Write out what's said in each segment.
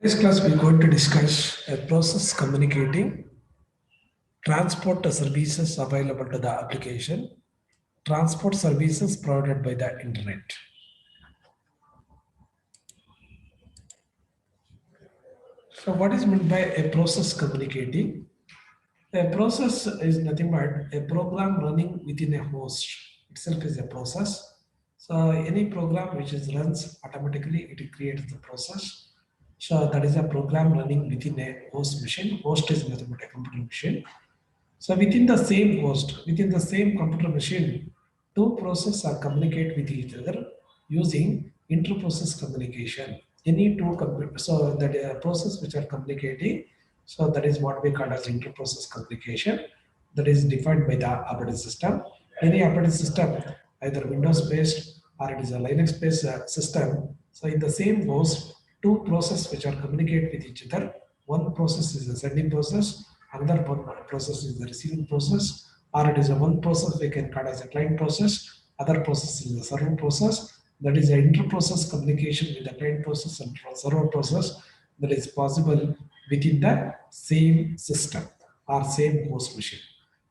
This class we're going to discuss a process communicating transport services available to the application, transport services provided by the internet. So what is meant by a process communicating? A process is nothing but a program running within a host itself is a process. So any program which is runs automatically, it creates the process. So that is a program running within a host machine. Host is nothing but a computer machine. So within the same host, within the same computer machine, two processes are communicate with each other using inter-process communication. Any two so that process which are communicating, so that is what we call as inter-process communication. That is defined by the operating system. Any operating system, either Windows-based or it is a Linux-based system. So in the same host, two processes which are communicate with each other. One process is the sending process, another one process is the receiving process, or it is a one process we can call as a client process, other process is the server process. That is the inter-process communication with the client process and server process that is possible within the same system or same host machine.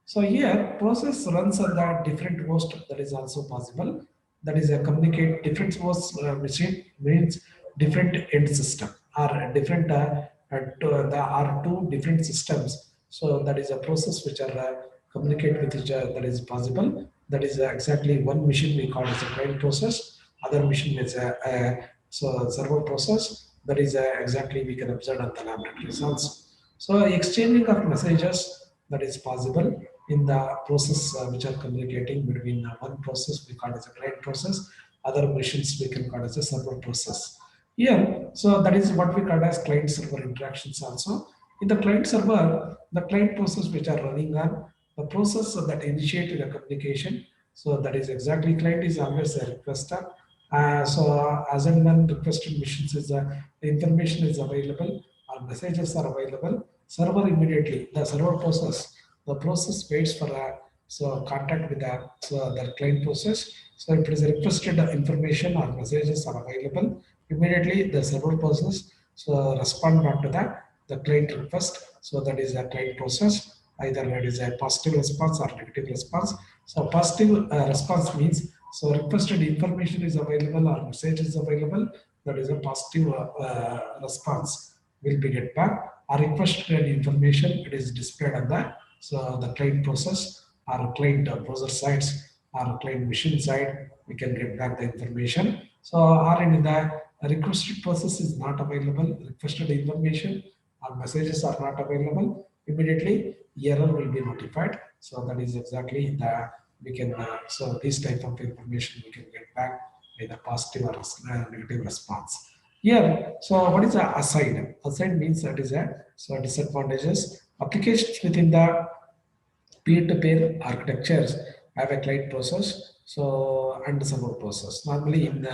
So here process runs on the different host that is also possible. That is a communicate different host machine means different end system or different there are two different systems. So that is a process which are communicate with each other that is possible. That is exactly one machine we call as a client process. Other machine is a so server process. That is exactly we can observe on the laboratory results. So exchanging of messages that is possible in the process which are communicating between one process we call as a client process, other machines we can call as a server process. Here, so that is what we call as client server interactions also. In the client server, the client process which are running on the process that initiated a communication. So that is exactly client is always a requester. So as and when requested missions is the information is available or messages are available, server immediately the server process the process waits for a so contact with the client process. So if it is requested information or messages are available, immediately the server process so respond back to the client request. So that is a client process. Either it is a positive response or negative response. So positive response means so requested information is available or message is available. That is a positive response will be get back. Or requested information it is displayed on the client process or client browser sites or client machine side. We can get back the information. So or in the requested process is not available, requested information or messages are not available, immediately error will be notified. So that is exactly the we can so this type of information we can get back with a positive or negative response. Here, so what is a aside? Aside means that is a so disadvantages. Applications within the peer-to-peer architectures have a client process so and server process. Normally in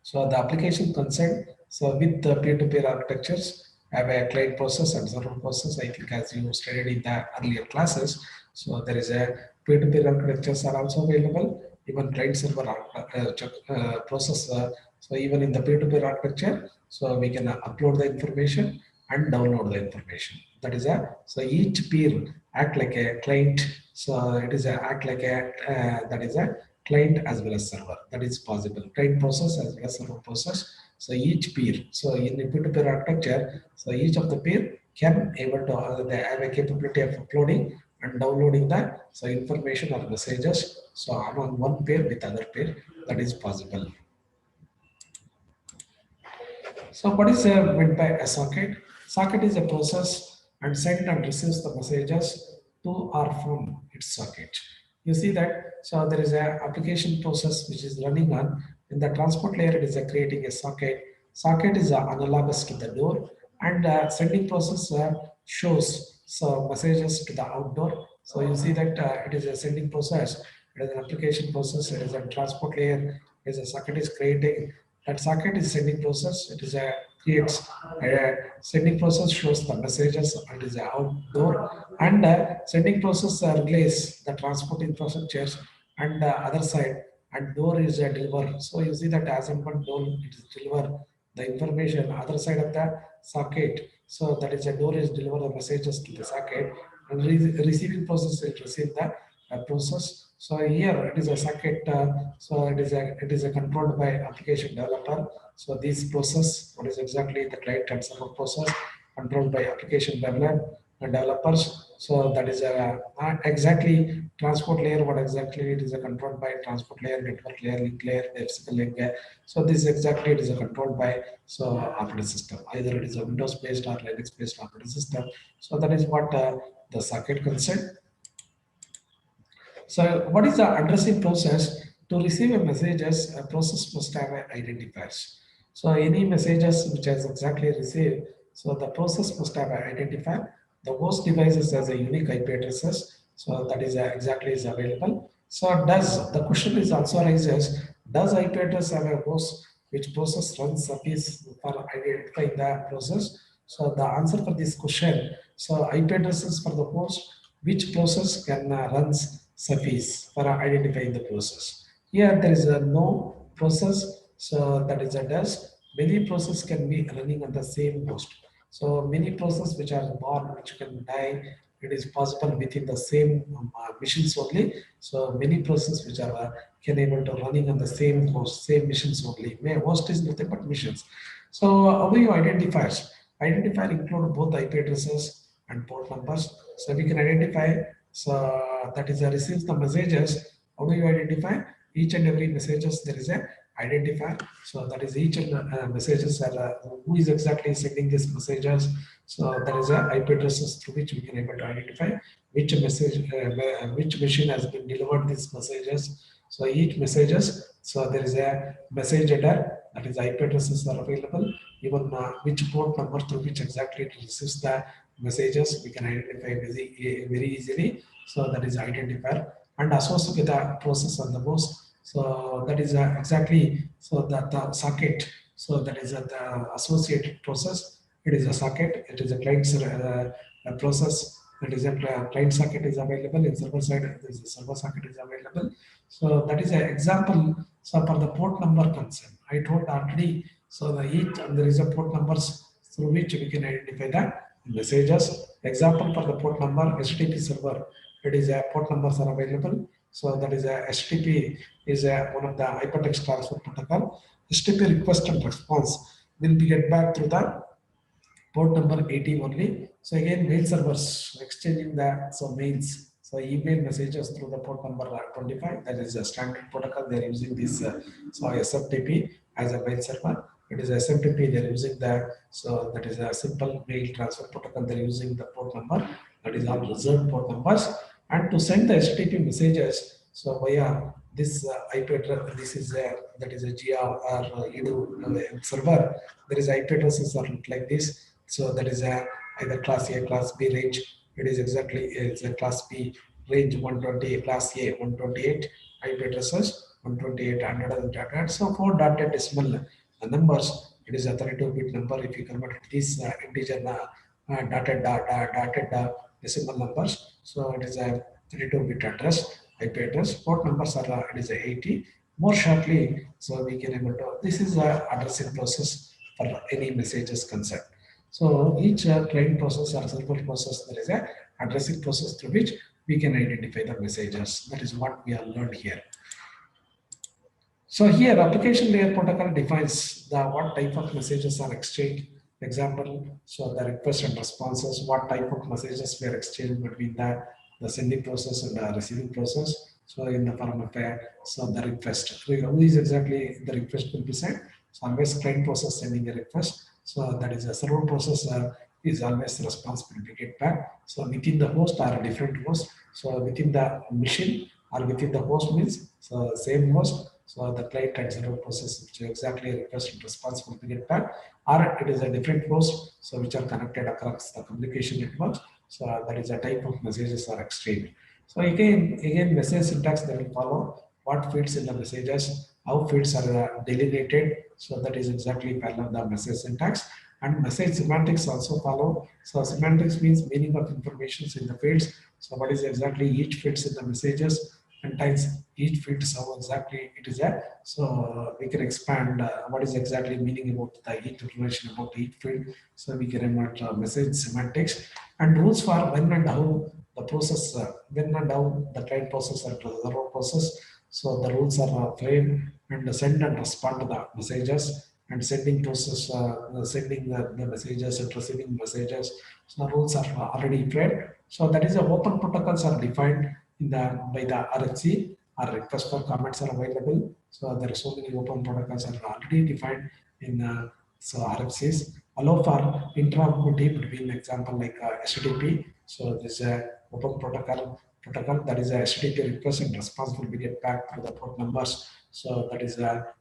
so the application concerned so with the peer-to-peer architectures have a client process and server process. I think as you studied in the earlier classes, so there is a peer-to-peer architectures are also available. Even client server process. So even in the peer-to-peer architecture, so we can upload the information and download the information. That is a so each peer act like a client. So it is a act like a that is a client as well as server. That is possible. Client process as well as server process. So each peer. So in the peer-to-peer architecture, so each of the peer can able to they have a capability of uploading and downloading the so information or messages. So on one pair with other pair that is possible. So what is meant by a socket? Socket is a process and send and receives the messages to or from its socket. You see that so there is a application process which is running on in the transport layer. It is creating a socket. Socket is analogous to the door, and sending process shows so messages to the outdoor. So you see that it is a sending process. It is an application process. It is a transport layer. It is a socket is creating that socket is sending process. It is a creates a sending process shows the messages. It is a outdoor and sending process relays the transport infrastructures and other side and door is a deliver. So you see that as and when door it is deliver the information other side of the socket. So that is a door is deliver the messages to the socket, and receiving process will receive the process. So here it is a socket. So it is a controlled by application developer. So this process, what is exactly the client and server process, controlled by application developers. So that is not exactly transport layer. What exactly it is a controlled by transport layer, network layer, link layer, the physical link. So this exactly it is a controlled by so operating system. Either it is a Windows based or Linux based operating system. So that is what the socket concept. So what is the addressing process? To receive a messages, a process must have an identifiers. So any messages which has exactly received, so the process must have an identifier. The host devices as a unique IP addresses, so that is exactly is available. So does the question is also arises, does IP address have a host which process runs a piece for identifying the process? So the answer for this question, so IP addresses for the host which process can runs suffice for identifying the process. Here there is a no process, so that is a does. Many processes can be running on the same host. So many processes which are born, which can die, it is possible within the same machines only. So many processes which are can able to running on the same host, same machines only. May host is nothing but machines. So how do you identify? Identifier include both IP addresses and port numbers. So we can identify so that is receives the messages. How do you identify? Each and every messages there is a identifier. So that is each and messages are who is exactly sending these messages. So there is a IP addresses through which we can able to identify which message, which machine has been delivered these messages. So each messages. So there is a message header, that is IP addresses are available. Even which port number through which exactly it receives the messages we can identify very easily. So that is identifier and associated with the process on the host. So that is exactly so that the socket. So that is the associated process. It is a socket. It is a client a process. That is a client socket is available in server side. There is a server socket is available. So that is an example. So for the port number concern, I told already. So the each there is a port numbers through which we can identify the messages. Example for the port number HTTP server, it is a port numbers are available. So that is a HTTP is one of the hypertext transfer protocol. HTTP request and response will be get back through the port number 80 only. So again, mail servers exchanging the mails. So email messages through the port number 25. That is a standard protocol. They are using this SFTP as a mail server. It is SMTP. They are using the that is a simple mail transfer protocol. They are using the port number. That is all reserved port numbers. And to send the HTTP messages, so via this IP address, this is that is a GR or edu server. There is IP addresses are like this. So that is a either class A, class B range. It is exactly it's a class B range 120, class A 128 IP addresses 128 100. So for dotted decimal numbers, it is a 32-bit number. If you convert this integer dotted decimal numbers, so it is a 32-bit address. IP address. Port numbers are it is a 80. More shortly, so we can able to. This is a addressing process for any messages concerned. So each client process or server process, there is a addressing process through which we can identify the messages. That is what we have learned here. So here application layer protocol defines the what type of messages are exchanged. Example, so the request and responses, what type of messages were exchanged between the sending process and the receiving process. So in the form of a, so the request, who is exactly the request will be sent. So always client process sending a request. So that is a server process is always responsible to get back. So within the host are a different host. So within the machine or within the host means so same host. So the client and server process which exactly request and responsible to get back, or it is a different host, so which are connected across the communication networks. So that is a type of messages are exchanged. So again message syntax they will follow what fields in the messages, how fields are delineated. So that is exactly parallel the message syntax. And message semantics also follow. So semantics means meaning of information in the fields. So what is exactly each fields in the messages contains each field, so exactly it is a, so we can expand what is exactly meaning about the each information about each field. So we can implement message semantics and rules for when and how the process, when and how the client process and the server process. So the rules are framed and send and respond to the messages and sending process, sending the messages and receiving messages. So the rules are already framed. So that is a open protocols are defined in the by the RFC. Our request for comments are available. So there are so many open protocols are already defined in so RFCs. Allow for interoperability between example like HTTP. So this is a open protocol that is a HTTP request and response will be get back through the port numbers. So that is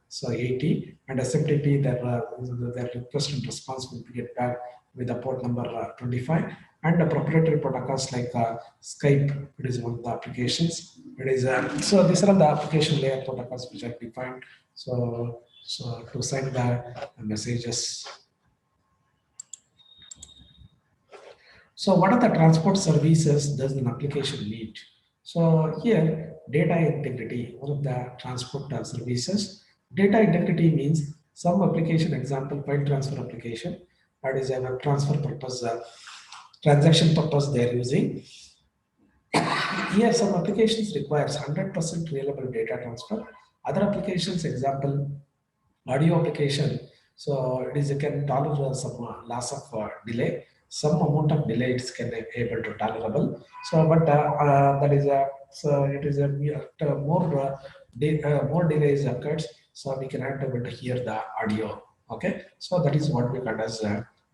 so 80 and SMTP their request and response will be get back with the port number 25 and the proprietary protocols like Skype. It is one of the applications. It is so these are the application layer protocols which are defined. So to send the messages. So what are the transport services does an application need? So here, data integrity, one of the transport services. Data integrity means some application, example, file transfer application, that is a web transfer purpose, transaction purpose they are using. Here, some applications requires 100% reliable data transfer. Other applications, example, audio application. So it is it can tolerate some loss of delay. Some amount of delay it can able to tolerable. So, but that is a, so it is a more delays occurs. So we cannot able to hear the audio. Okay, so that is what we call as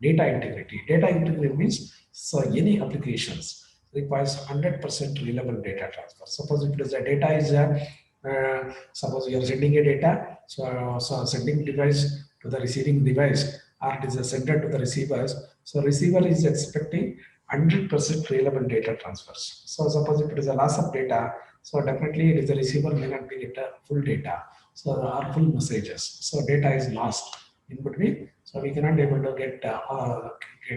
data integrity. Data integrity means so any applications requires 100% reliable data transfer. Suppose if it is a data is suppose you are sending a data, so sending device to the receiving device, or it is a sender to the receivers. So receiver is expecting 100% reliable data transfers. So suppose if it is a loss of data, so definitely it is the receiver may not be get full data, so or full messages. So data is lost in between. So we cannot able to get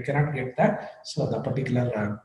cannot get that. So the particular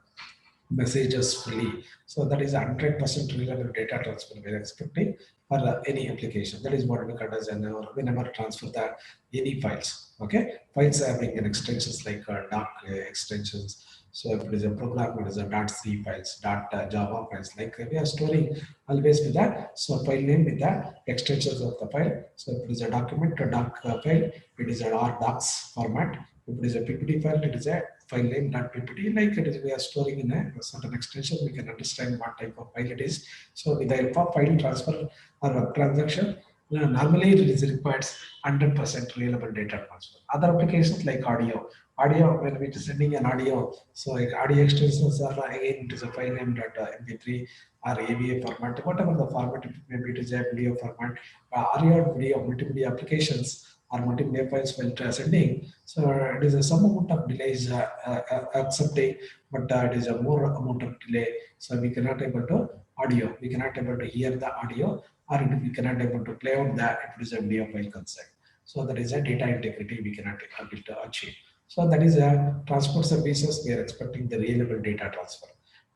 messages fully. So that is 100% reliable data transfer we are expecting for any application. That is what we call as whenever transfer the any files. Okay, files having an extensions like doc extensions. So if it is a program, it is a .c files, .java files. Like we are storing always with that. So file name with that extensions of the file. So if it is a document, a doc file, it is a docs format. If it is a PPT file, it is a file name .ppt. Like it is, we are storing in a certain extension. We can understand what type of file it is. So with the help of file transfer or web transaction, normally it is requires 100% reliable data transfer. Other applications like audio when we are sending an audio, so like audio extensions are again it is a file name .mp3 or AVA format, whatever the format, maybe it is a video format, audio video multimedia applications or multimedia files while sending. So it is a some amount of delay is accepting, but it is a more amount of delay. So we cannot able to audio, we cannot able to hear the audio, or we cannot able to play out that if it is a video file concept. So that is a data integrity we cannot able to achieve. So that is a transport services we are expecting the reliable data transfer.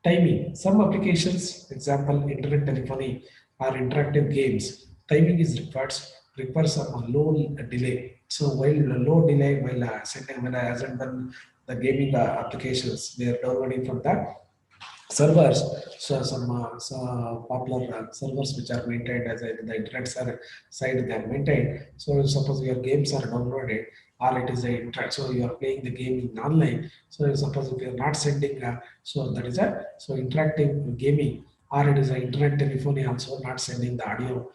Timing. Some applications, example, internet telephony or interactive games, timing is requires some low delay. So while low delay, while sending when as and when the gaming applications they are downloading from that servers, so some popular servers which are maintained as the internet side they are maintained. So suppose your games are downloaded or it is a so you are playing the game in online. So suppose if you are not sending so that is a so interactive gaming, or it is a internet telephony also not sending the audio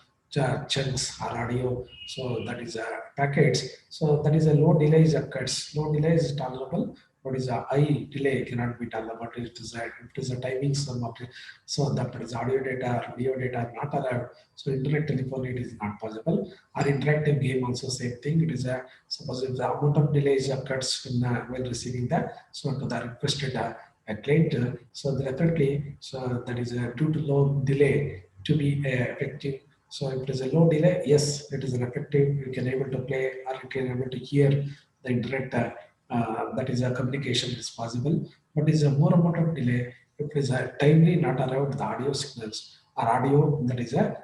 chunks or audio, so that is a packets. So that is a low delay is occurs. Low delay is tolerable, what is a high delay cannot be done. But it is a timing some of it. So that is audio data, video data are not allowed. So internet telephony it is not possible. Or interactive game also same thing. It is a suppose if the amount of delay is occurs in while receiving that, so to the requested a client. So definitely, so that is a due to low delay to be effective. So if it is a low delay, yes, it is an effective. You can able to play or you can able to hear the internet. That is a communication is possible, but is a more amount of delay if it is a timely not allowed the audio signals or audio that is a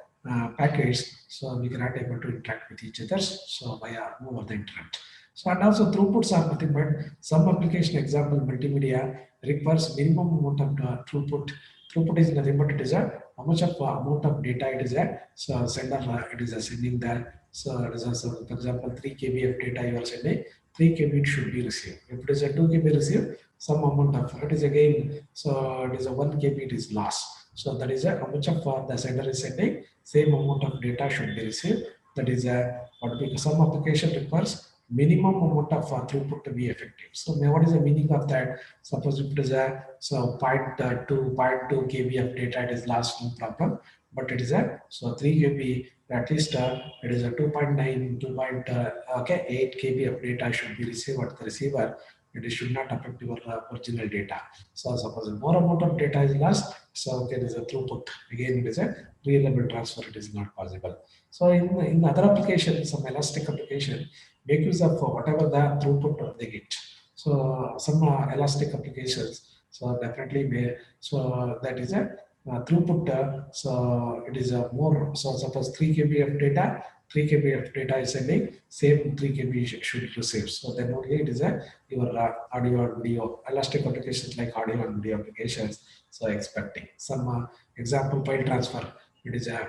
packets, so we cannot able to interact with each other, so via over the internet. So and also throughputs are nothing but some application, example multimedia requires minimum amount of throughput. Throughput is nothing but it is a how much of amount of data it is a so sender it is sending there. So it is a, so for example 3 KB of data you are sending, 3 KB it should be received. If it is a 2 KB received, some amount of it is again, so it is a 1 KB it is lost. So that is a how much of the sender is sending, same amount of data should be received. That is a what we, some application requires minimum amount of throughput to be effective. So now what is the meaning of that? Suppose if it is a so 0.2 KB of data, it is last no problem, but it is a so 3 KB at least it is a 2.9 okay 8 KB of data should be received at the receiver. It should not affect your original data. So suppose more amount of data is lost, so there is a throughput. Again, it is a reliable transfer. It is not possible. So in other applications, some elastic application, make use of whatever the throughput they get. So some elastic applications. So definitely may, so that is a throughput. So it is a more. So suppose 3 KB of data, 3 KB of data is sending, same 3 KB should receive. So then only it is a your audio and video elastic applications like audio and video applications. So expecting some example file transfer. It is a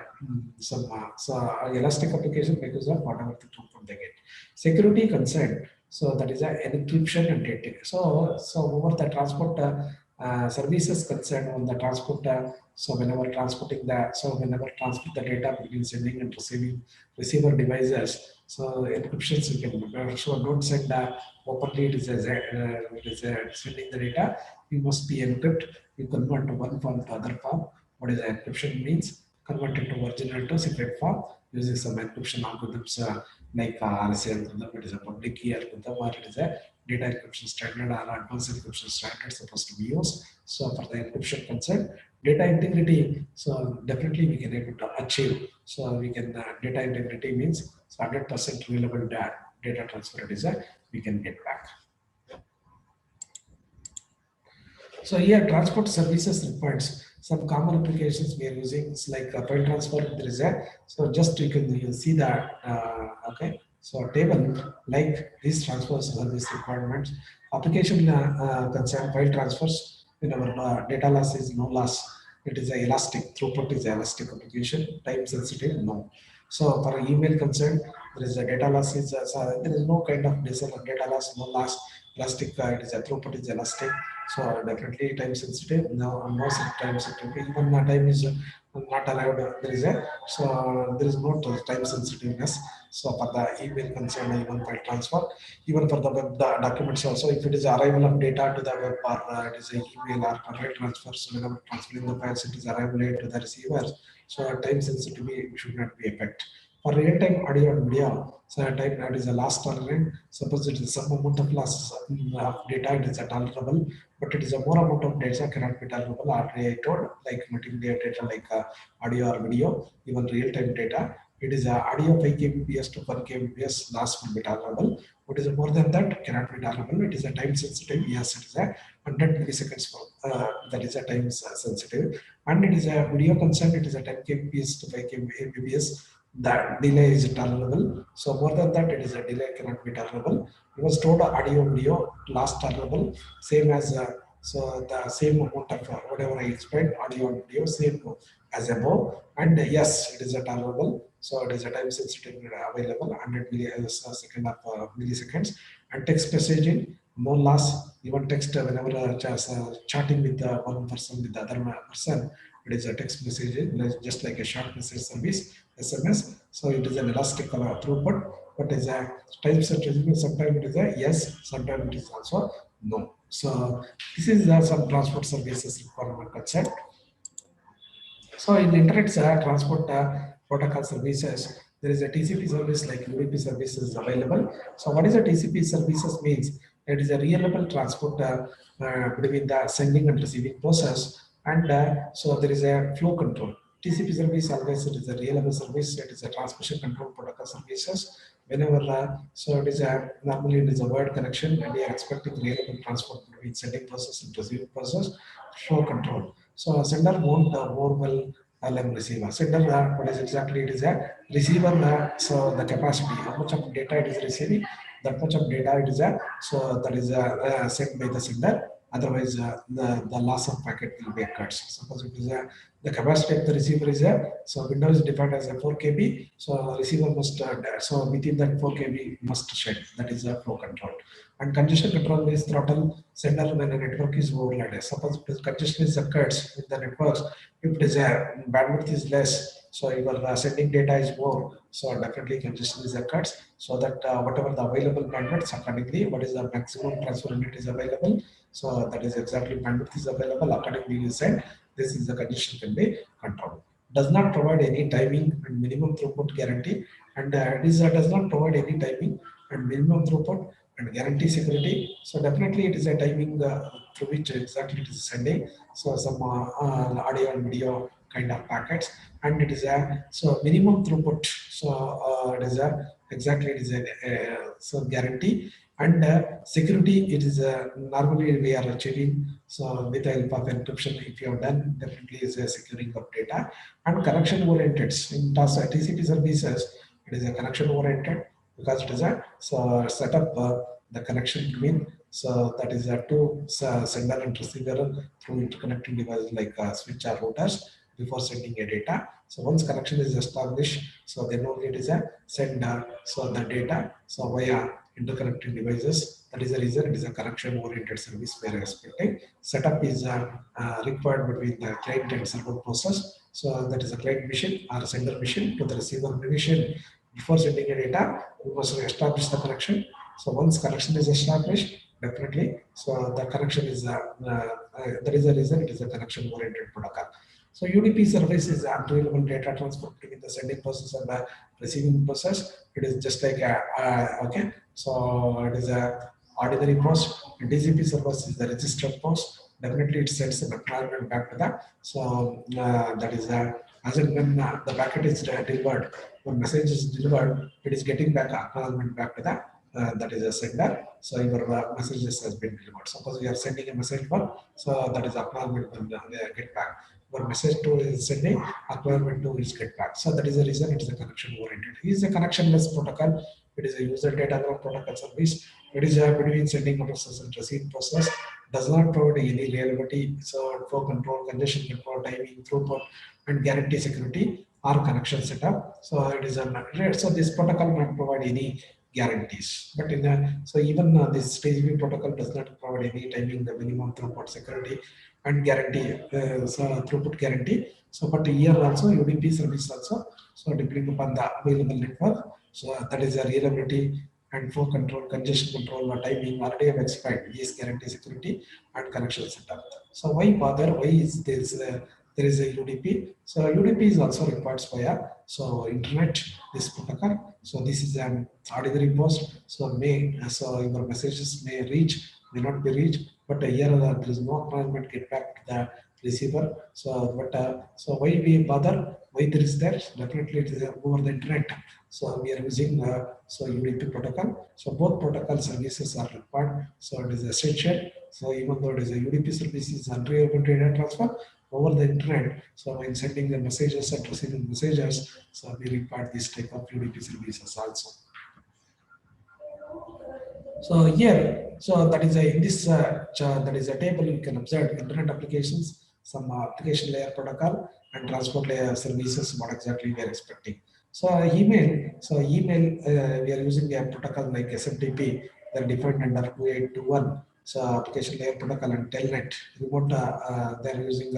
some so elastic application because of whatever the throughput they get. Security concern. So that is a encryption and data. So over the transport services concerned on the transport. So whenever transporting the so whenever transport the data between sending and receiving receiver devices. So encryptions you can so don't send openly. It is sending the data. You must be encrypt. You convert to one form to other form. What is the encryption means? Convert it to original to secret form using some encryption algorithms like RSA algorithm. It is a public key algorithm or it is a data encryption standard or advanced encryption standard supposed to be used. So for the encryption concern, data integrity. So definitely we can able to achieve. So we can data integrity means 100% reliable data transfer. It is a we can get back. So here transport services requires some common applications we are using. It's like a file transfer. There is a so just you see that okay. So table like these transfer service requirements. Application concern file transfers. In our data loss is no loss. It is a elastic throughput is elastic application. Time sensitive no. So for email concern, there is a data loss is so there is no kind of data loss no loss. Elastic it is a throughput is elastic, so definitely time sensitive. No, no time sensitive. Even the time is not arrived. There is a so there is no time sensitiveness. So for the email concern, even file transfer, even for the web the documents also, if it is arrival of data to the web or it is a email or file transfer, so whenever transferring the files, it is arrival late to the receiver. So time sensitivity should not be affected. For real-time audio and video, so type that is a loss tolerant. Suppose it is some amount of loss of data, it is a tolerable, but it is a more amount of data cannot be tolerable. Already I told like multimedia data like audio or video, even real-time data. It is audio 5 kbps to 1 kbps loss will be tolerable. What is more than that cannot be tolerable. It is a time sensitive. Yes, it is a 100 milliseconds for that is a time sensitive, and it is a video consent. It is a 10 kbps to 5 kbps, that delay is tolerable. So more than that, it is a delay cannot be tolerable. Because total audio video last tolerable, same as so the same amount of whatever I explained, audio and video same as above. And yes, it is a tolerable. So it is a time sensitive available 100 second of milliseconds. And text messaging no loss. Even text whenever chatting with one person with the other person, it is a text messaging just like a short message service SMS. So it is an elastic throughput, but is a time sensitive. Sometimes it is a yes, sometimes it is also no. So this is some transport services requirement concept. So in internet transport protocol services, there is a TCP service like UDP services available. So what is a TCP services means? It is a reliable transport between the sending and receiving process, and so there is a flow control. TCP service always it is a reliable service. It is a transmission control protocol services. Whenever so it is a normally it is a word connection, and we are expecting reliable transport between sending process and receiving process. Flow control. So sender won't overwhelm receiver. Sender, what is exactly it is a receiver, so the capacity, how much of data it is receiving, that much of data it is a, so that is sent by the sender. Otherwise, the loss of packet will be occurred. So suppose it is a, the capacity of the receiver is a, so window is defined as a 4 kb, so receiver must, so within that 4 kb must shed, that is a flow control. And congestion control is throttle sender when a network is overloaded. Suppose congestion is occurs in the networks, if it is a bandwidth is less, so your sending data is more, so definitely congestion is occurs, so that whatever the available bandwidth accordingly, what is the maximum transfer unit is available, so that is exactly bandwidth is available accordingly you send, this is the congestion can be controlled. Does not provide any timing and minimum throughput guarantee, and does not provide any timing and minimum throughput and guarantee security. So definitely it is a timing through which exactly it is sending. So some audio and video kind of packets, and it is a, so minimum throughput. So it is a, exactly it is a, so guarantee, and security. It is normally we are achieving, so with the help of encryption. If you have done, definitely is a securing of data, and connection oriented in TCP services. It is a connection oriented because it is a, so set up the connection between, so that is a two sender and receiver through interconnecting devices like switch or routers before sending a data. So once connection is established, so then only it is a send so the data so via interconnecting devices. That is the reason it is a connection oriented service we are expecting. Setup is required between the client and server process. So that is a client machine or sender machine to the receiver machine. Before sending a data, we must establish the connection. So once connection is established, definitely, so the connection is that is the reason it is a connection oriented protocol. So UDP service is unreliable data transfer between the sending process and the receiving process. It is just like a, okay. So it is a ordinary post. DCP service is the registered post. Definitely, it sends an acknowledgement back to the, so that is as and when the packet is delivered, when message is delivered, it is getting back acknowledgement back to the, that is a sender. So your messages has been delivered. Suppose we are sending a message one, so that is acknowledgement when they get back. When message two is sending, acknowledgement two is get back. So that is the reason it is a connection oriented. It is a connectionless protocol. It is a user datagram protocol service. It is between sending process and receiving process. Does not provide any reliability, so flow control, congestion control, timing, throughput, and guarantee security or connection setup. So it is a, so this protocol not provide any guarantees. But in a, so even this TCP protocol does not provide any timing, the minimum throughput security and guarantee, so throughput guarantee. So but here also UDP service also. So depending upon the available network, so that is a reliability and flow control, congestion control, or timing already have expired. Yes, guarantee security and connection setup. So why bother? Why is this? There is a UDP. So UDP is also required via, so internet this protocol. So this is an ordinary post. So may, so your messages may reach, may not be reached, but here there is no acknowledgement get back to the receiver. So but so why we bother? Why there is that? Definitely it is over the internet. So we are using so UDP protocol. So both protocol services are required. So it is essential. So even though it is a UDP service is unreliable data transfer over the internet. So when sending the messages and receiving messages, so we require this type of UDP services also. So here, so that is a in this that is a table you can observe internet applications, some application layer protocol, and transport layer services. What exactly we are expecting. So email we are using a protocol like SMTP. They're defined under 2821. So application layer protocol and telnet remote. They're using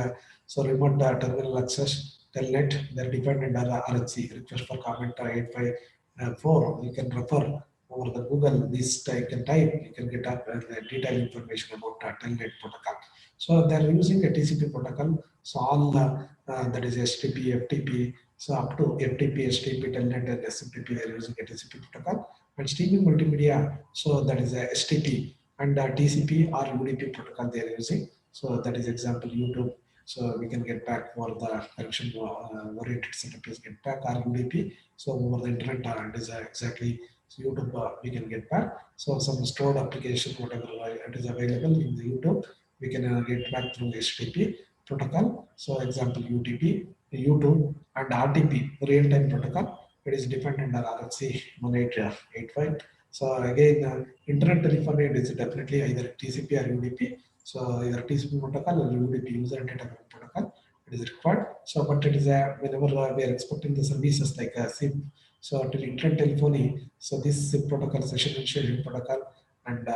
so remote terminal access telnet. They're defined under RFC request for comment 854. You can refer over the Google, this you can type, you can get up the detailed information about Telnet protocol. So they're using a TCP protocol. So all that is HTTP, FTP, so up to FTP, HTTP, Telnet, and SMTP, they're using a TCP protocol. And streaming multimedia, so that is a STP, and TCP or UDP protocol they are using. So that is example YouTube. So we can get back for the connection oriented setup is get back or UDP. So over the internet, it is exactly, so YouTube we can get back. So some stored application, whatever it is available in the YouTube, we can get back through HTTP protocol. So example UTP, U2, and RTP, real-time protocol. It is dependent on RFC 1885. So again, internet telephony it is definitely either TCP or UDP. So either TCP protocol or UDP, user data protocol, it is required. So but it is a whenever we are expecting the services like a SIM, so to internet telephony, so this SIM protocol, session initiation protocol, and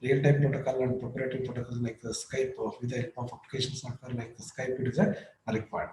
real-time protocol and proprietary protocols like the Skype with the help of application software like the Skype, it is a required.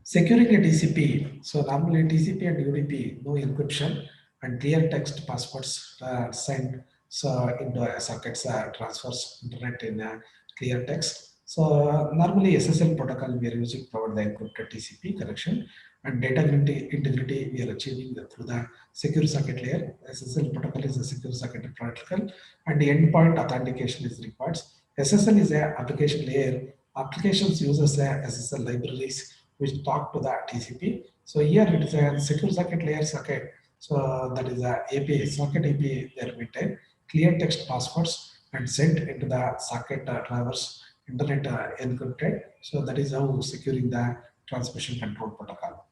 Securing a TCP, so normally TCP and UDP, no encryption and clear text passwords sent so into sockets transfers internet in clear text. So normally SSL protocol we are using to provide the encrypted TCP connection and data integrity we are achieving through the secure socket layer. SSL protocol is a secure socket protocol and the endpoint authentication is required. SSL is a application layer. Applications uses SSL libraries which talk to the TCP. So here it is a secure socket layer socket. So that is a API, socket API they are maintained, clear text passwords and sent into the socket drivers, internet encrypted. So that is how securing the transmission control protocol.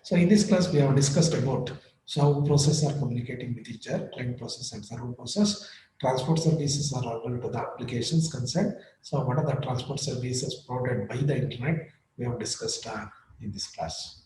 So in this class, we have discussed about how processes are communicating with each other, client process and server process. Transport services are available to the applications concerned. So what are the transport services provided by the internet? We have discussed in this class.